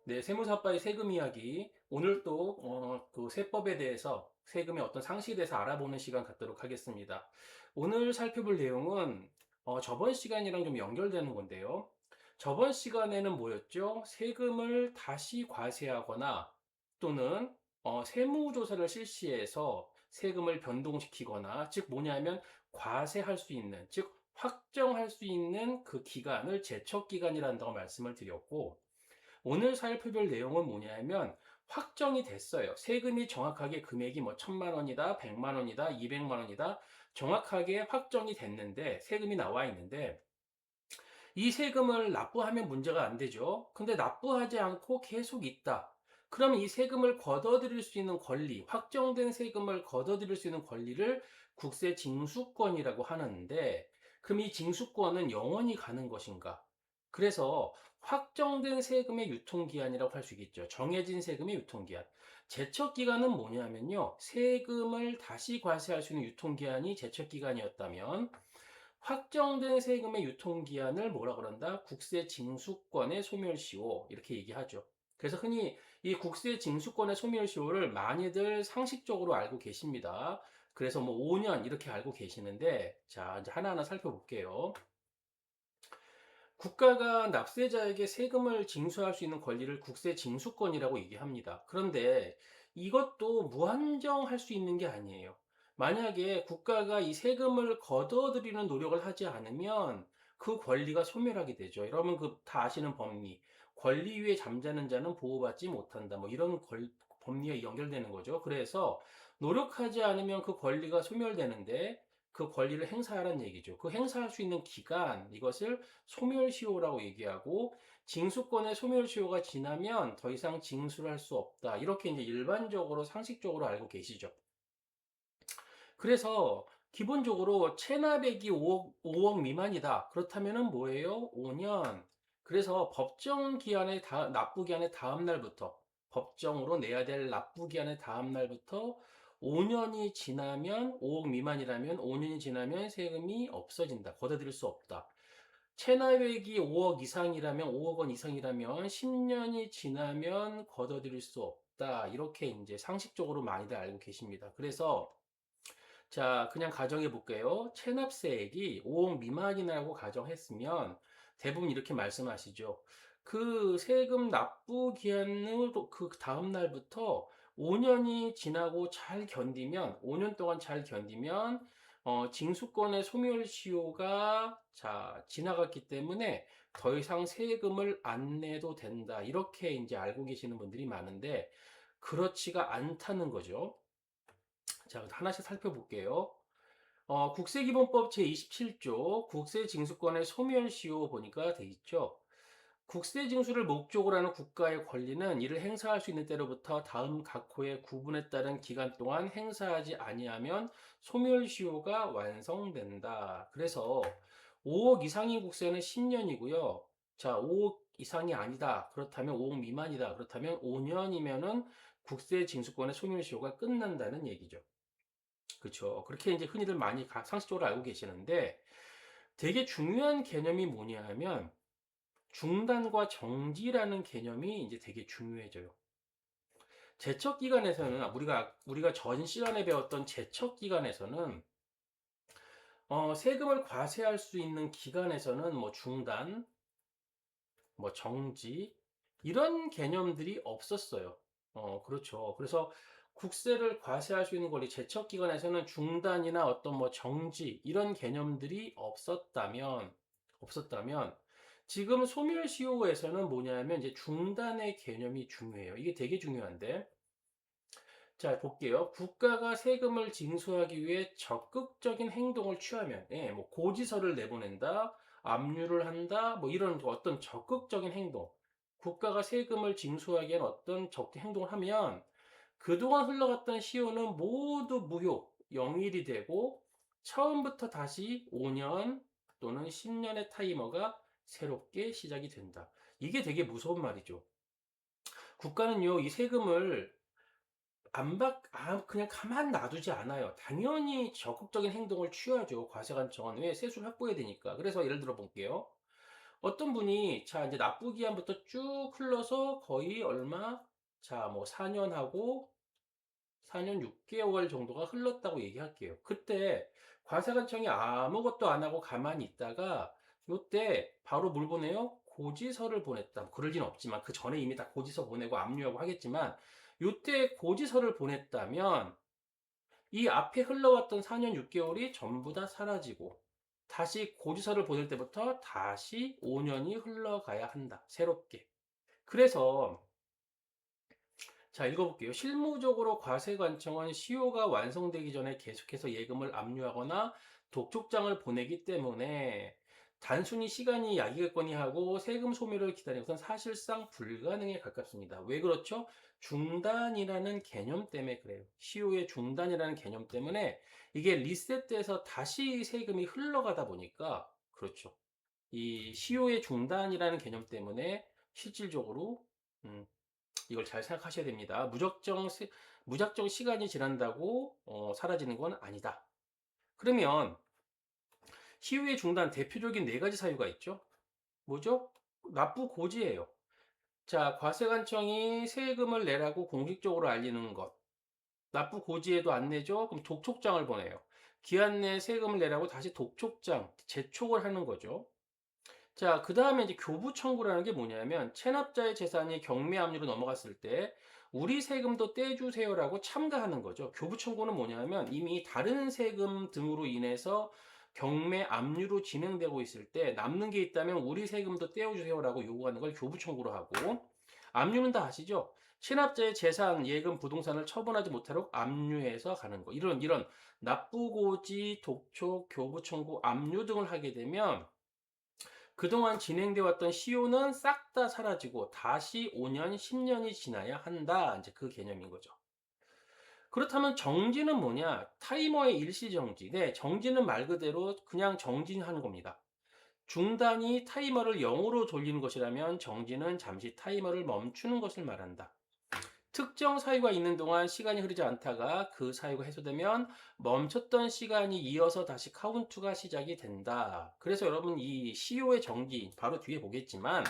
네, 세무사빠의 세금 이야기. 오늘 또, 그 세법에 대해서, 세금의 어떤 상식에 대해서 알아보는 시간 갖도록 하겠습니다. 오늘 살펴볼 내용은, 저번 시간이랑 좀 연결되는 건데요. 저번 시간에는 뭐였죠? 세금을 다시 과세하거나 또는, 세무조사를 실시해서 세금을 변동시키거나, 즉 뭐냐면 과세할 수 있는, 즉 확정할 수 있는 그 기간을 제척기간이란다고 말씀을 드렸고, 오늘 살펴볼 내용은 뭐냐면 확정이 됐어요. 세금이 정확하게 금액이 뭐 1,000만 원이다, 100만 원이다, 200만 원이다 정확하게 확정이 됐는데 세금이 나와 있는데 이 세금을 납부하면 문제가 안 되죠. 근데 납부하지 않고 계속 있다. 그러면 이 세금을 걷어들일 수 있는 권리, 확정된 세금을 걷어들일 수 있는 권리를 국세 징수권이라고 하는데, 그럼 이 징수권은 영원히 가는 것인가? 그래서 확정된 세금의 유통기한이라고 할 수 있겠죠. 정해진 세금의 유통기한. 제척기간은 뭐냐면요. 세금을 다시 과세할 수 있는 유통기한이 제척기간이었다면, 확정된 세금의 유통기한을 뭐라 그런다? 국세징수권의 소멸시효 이렇게 얘기하죠. 그래서 흔히 이 국세징수권의 소멸시효를 많이들 상식적으로 알고 계십니다. 그래서 뭐 5년 이렇게 알고 계시는데 자 이제 하나하나 살펴볼게요. 국가가 납세자에게 세금을 징수할 수 있는 권리를 국세징수권이라고 얘기합니다. 그런데 이것도 무한정할 수 있는 게 아니에요. 만약에 국가가 이 세금을 걷어들이는 노력을 하지 않으면 그 권리가 소멸하게 되죠. 여러분 그 다 아시는 법리, 권리 위에 잠자는 자는 보호받지 못한다. 뭐 이런 법리에 연결되는 거죠. 그래서 노력하지 않으면 그 권리가 소멸되는데 그 권리를 행사하라는 얘기죠. 그 행사할 수 있는 기간, 이것을 소멸시효라고 얘기하고, 징수권의 소멸시효가 지나면 더 이상 징수를 할 수 없다. 이렇게 이제 일반적으로 상식적으로 알고 계시죠. 그래서 기본적으로 체납액이 5억 미만이다. 그렇다면은 뭐예요? 5년. 그래서 법정 기한의 납부 기한의 다음 날부터 법정으로 내야 될 납부 기한의 다음 날부터 5년이 지나면 5억 미만이라면 5년이 지나면 세금이 없어진다. 걷어들일 수 없다. 체납액이 5억 이상이라면 5억 원 이상이라면 10년이 지나면 걷어들일 수 없다. 이렇게 이제 상식적으로 많이들 알고 계십니다. 그래서 자, 그냥 가정해 볼게요. 체납세액이 5억 미만이라고 가정했으면 대부분 이렇게 말씀하시죠. 그 세금 납부 기한으로 그 다음 날부터 5년이 지나고 잘 견디면, 5년 동안 잘 견디면, 징수권의 소멸시효가 지나갔기 때문에 더 이상 세금을 안 내도 된다. 이렇게 이제 알고 계시는 분들이 많은데, 그렇지가 않다는 거죠. 자, 하나씩 살펴볼게요. 국세기본법 제27조 국세징수권의 소멸시효 보니까 돼 있죠. 국세징수를 목적으로 하는 국가의 권리는 이를 행사할 수 있는 때로부터 다음 각 호의 구분에 따른 기간 동안 행사하지 아니하면 소멸시효가 완성된다. 그래서 5억 이상인 국세는 10년이고요. 자, 5억 이상이 아니다. 그렇다면 5억 미만이다. 그렇다면 5년이면은 국세징수권의 소멸시효가 끝난다는 얘기죠. 그렇죠. 그렇게 이제 흔히들 많이 상식적으로 알고 계시는데 되게 중요한 개념이 뭐냐 하면 중단과 정지라는 개념이 이제 되게 중요해져요. 제척 기간에서는 우리가 전 시간에 배웠던 제척 기간에서는 세금을 과세할 수 있는 기간에서는 뭐 중단, 뭐 정지 이런 개념들이 없었어요. 그렇죠. 그래서 국세를 과세할 수 있는 권리 제척 기간에서는 중단이나 어떤 뭐 정지 이런 개념들이 없었다면 지금 소멸시효에서는 뭐냐면 이제 중단의 개념이 중요해요. 이게 되게 중요한데 자, 볼게요. 국가가 세금을 징수하기 위해 적극적인 행동을 취하면, 예, 뭐 고지서를 내보낸다, 압류를 한다, 뭐 이런 어떤 적극적인 행동. 국가가 세금을 징수하기 위한 어떤 행동을 하면 그동안 흘러갔던 시효는 모두 무효, 영일이 되고 처음부터 다시 5년 또는 10년의 타이머가 새롭게 시작이 된다. 이게 되게 무서운 말이죠. 국가는요, 이 세금을 그냥 가만 놔두지 않아요. 당연히 적극적인 행동을 취하죠. 과세관 정한 후에 세수를 확보해야 되니까. 그래서 예를 들어 볼게요. 어떤 분이 자 이제 납부 기한부터 쭉 흘러서 거의 얼마 자 뭐 4년하고 4년 6개월 정도가 흘렀다고 얘기할게요. 그때 과세관청이 아무것도 안 하고 가만히 있다가 요때 바로 뭘 보내요? 고지서를 보냈다. 뭐 그럴 리는 없지만 그 전에 이미 다 고지서 보내고 압류하고 하겠지만 요때 고지서를 보냈다면 이 앞에 흘러왔던 4년 6개월이 전부 다 사라지고 다시 고지서를 보낼 때부터 다시 5년이 흘러가야 한다. 새롭게. 그래서 자, 읽어볼게요. 실무적으로 과세관청은 시효가 완성되기 전에 계속해서 예금을 압류하거나 독촉장을 보내기 때문에 단순히 시간이 야기겠거니 하고 세금 소멸을 기다리는 것은 사실상 불가능에 가깝습니다. 왜 그렇죠? 중단이라는 개념 때문에 그래요. 시효의 중단이라는 개념 때문에 이게 리셋돼서 다시 세금이 흘러가다 보니까 그렇죠. 이 시효의 중단이라는 개념 때문에 실질적으로 음, 이걸 잘 생각하셔야 됩니다. 무작정 시간이 지난다고 사라지는 건 아니다. 그러면 시효의 중단 대표적인 네 가지 사유가 있죠. 뭐죠? 납부 고지예요. 자, 과세관청이 세금을 내라고 공식적으로 알리는 것. 납부 고지에도 안 내죠? 그럼 독촉장을 보내요. 기한 내에 세금을 내라고 다시 독촉장, 재촉을 하는 거죠. 자, 그 다음에 이제 교부 청구라는 게 뭐냐면, 체납자의 재산이 경매 압류로 넘어갔을 때, 우리 세금도 떼주세요라고 참가하는 거죠. 교부 청구는 뭐냐면, 이미 다른 세금 등으로 인해서 경매 압류로 진행되고 있을 때, 남는 게 있다면 우리 세금도 떼어주세요라고 요구하는 걸 교부 청구로 하고, 압류는 다 아시죠? 체납자의 재산, 예금, 부동산을 처분하지 못하도록 압류해서 가는 거. 이런 납부고지, 독촉, 교부 청구, 압류 등을 하게 되면, 그동안 진행되어 왔던 시효는 싹 다 사라지고 다시 5년, 10년이 지나야 한다. 이제 그 개념인 거죠. 그렇다면 정지는 뭐냐? 타이머의 일시 정지. 네, 정지는 말 그대로 그냥 정지하는 겁니다. 중단이 타이머를 0으로 돌리는 것이라면 정지는 잠시 타이머를 멈추는 것을 말한다. 특정 사유가 있는 동안 시간이 흐르지 않다가 그 사유가 해소되면 멈췄던 시간이 이어서 다시 카운트가 시작이 된다. 그래서 여러분 이 시효의 정지 바로 뒤에 보겠지만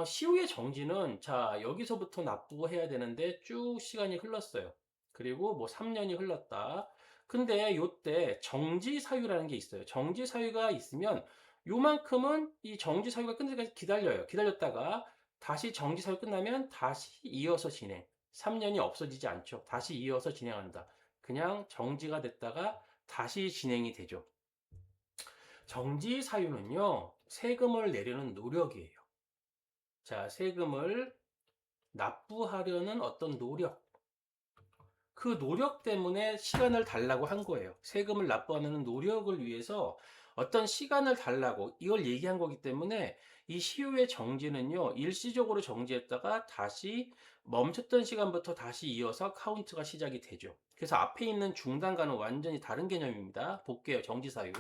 시효의 정지는 자 여기서부터 납부해야 되는데 쭉 시간이 흘렀어요. 그리고 뭐 3년이 흘렀다. 근데 요때 정지 사유라는 게 있어요. 정지 사유가 있으면 요만큼은 이 정지 사유가 끝날 때까지 기다려요. 기다렸다가 다시 정지 사유 끝나면 다시 이어서 진행. 3년이 없어지지 않죠. 다시 이어서 진행한다. 그냥 정지가 됐다가 다시 진행이 되죠. 정지 사유는요, 세금을 내려는 노력이에요. 자, 세금을 납부하려는 어떤 노력. 그 노력 때문에 시간을 달라고 한 거예요. 세금을 납부하는 노력을 위해서 어떤 시간을 달라고 이걸 얘기한 거기 때문에 이 시효의 정지는요, 일시적으로 정지했다가 다시 멈췄던 시간부터 다시 이어서 카운트가 시작이 되죠. 그래서 앞에 있는 중단과는 완전히 다른 개념입니다. 볼게요. 정지 사유.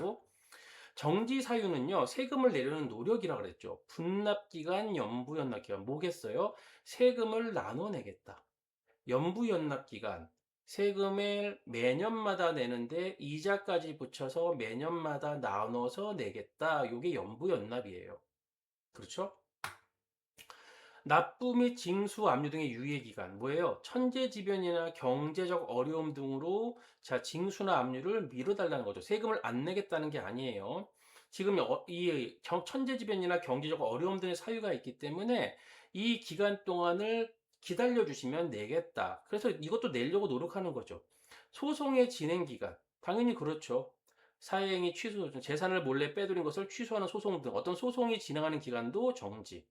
정지 사유는요, 세금을 내려는 노력이라 그랬죠. 분납기간, 연부연납기간. 뭐겠어요? 세금을 나눠내겠다. 연부연납기간. 세금을 매년마다 내는데 이자까지 붙여서 매년마다 나눠서 내겠다. 이게 연부연납이에요. 그렇죠? 납부 및 징수 압류 등의 유예기간 뭐예요? 천재지변이나 경제적 어려움 등으로 자 징수나 압류를 미뤄달라는 거죠. 세금을 안 내겠다는 게 아니에요. 지금 이 천재지변이나 경제적 어려움 등의 사유가 있기 때문에 이 기간 동안을 기다려 주시면 내겠다. 그래서 이것도 내려고 노력하는 거죠. 소송의 진행 기간 당연히 그렇죠. 사회행위 취소, 재산을 몰래 빼돌린 것을 취소하는 소송 등 어떤 소송이 진행하는 기간도 정지.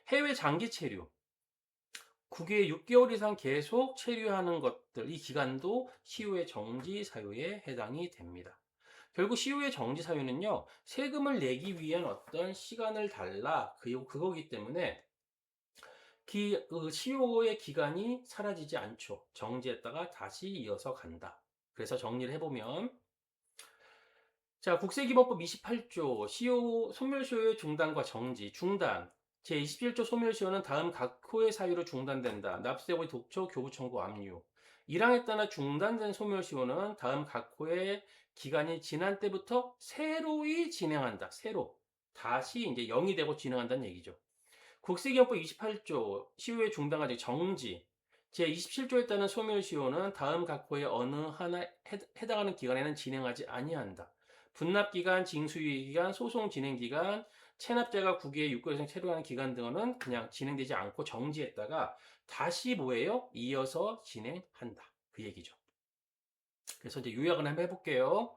해외 장기 체류, 국외에 6개월 이상 계속 체류하는 것들, 이 기간도 시효의 정지 사유에 해당이 됩니다. 결국 시효의 정지 사유는요, 세금을 내기 위한 어떤 시간을 달라, 그거기 때문에 그 시효의 기간이 사라지지 않죠. 정지했다가 다시 이어서 간다. 그래서 정리를 해보면, 자, 국세기본법 28조, 소멸시효의 중단과 정지, 중단. 제27조 소멸시효는 다음 각 호의 사유로 중단된다. 납세고의 독촉, 교부청구, 압류. 1항에 따라 중단된 소멸시효는 다음 각 호의 기간이 지난 때부터 새로이 진행한다. 새로. 다시 이제 0이 되고 진행한다는 얘기죠. 국세기헌법 28조 시효의 중단까지 정지. 제27조에 따른 소멸시효는 다음 각호의 어느 하나 해당하는 기간에는 진행하지 아니한다. 분납기간, 징수유예기간, 소송진행기간, 체납자가 국외에 육국에서 체류하는 기간 등은 그냥 진행되지 않고 정지했다가 다시 뭐예요? 이어서 진행한다. 그 얘기죠. 그래서 이제 요약을 한번 해볼게요.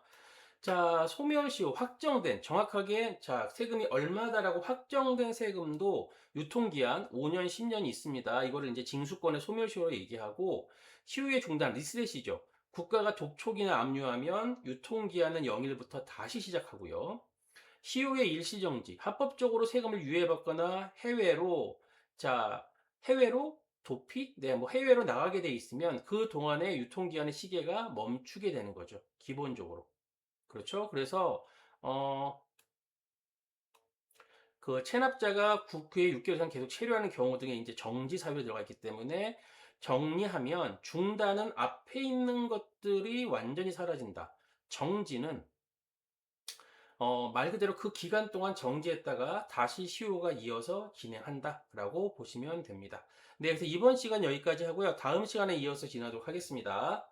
자, 소멸시효 확정된 정확하게 자 세금이 얼마다라고 확정된 세금도 유통기한 5년, 10년이 있습니다. 이거를 이제 징수권의 소멸시효로 얘기하고 시효의 중단 리셋이죠. 국가가 독촉이나 압류하면 유통기한은 0일부터 다시 시작하고요. 시효의 일시정지, 합법적으로 세금을 유예받거나 해외로 도피, 네, 뭐 해외로 나가게 돼 있으면 그 동안의 유통기한의 시계가 멈추게 되는 거죠. 기본적으로. 그렇죠. 그래서 어, 그 체납자가 국외에 6개월 이상 계속 체류하는 경우 등에 이제 정지 사유가 들어가 있기 때문에 정리하면 중단은 앞에 있는 것들이 완전히 사라진다. 정지는 말 그대로 그 기간 동안 정지했다가 다시 시효가 이어서 진행한다라고 보시면 됩니다. 네, 그래서 이번 시간 여기까지 하고요. 다음 시간에 이어서 진행하도록 하겠습니다.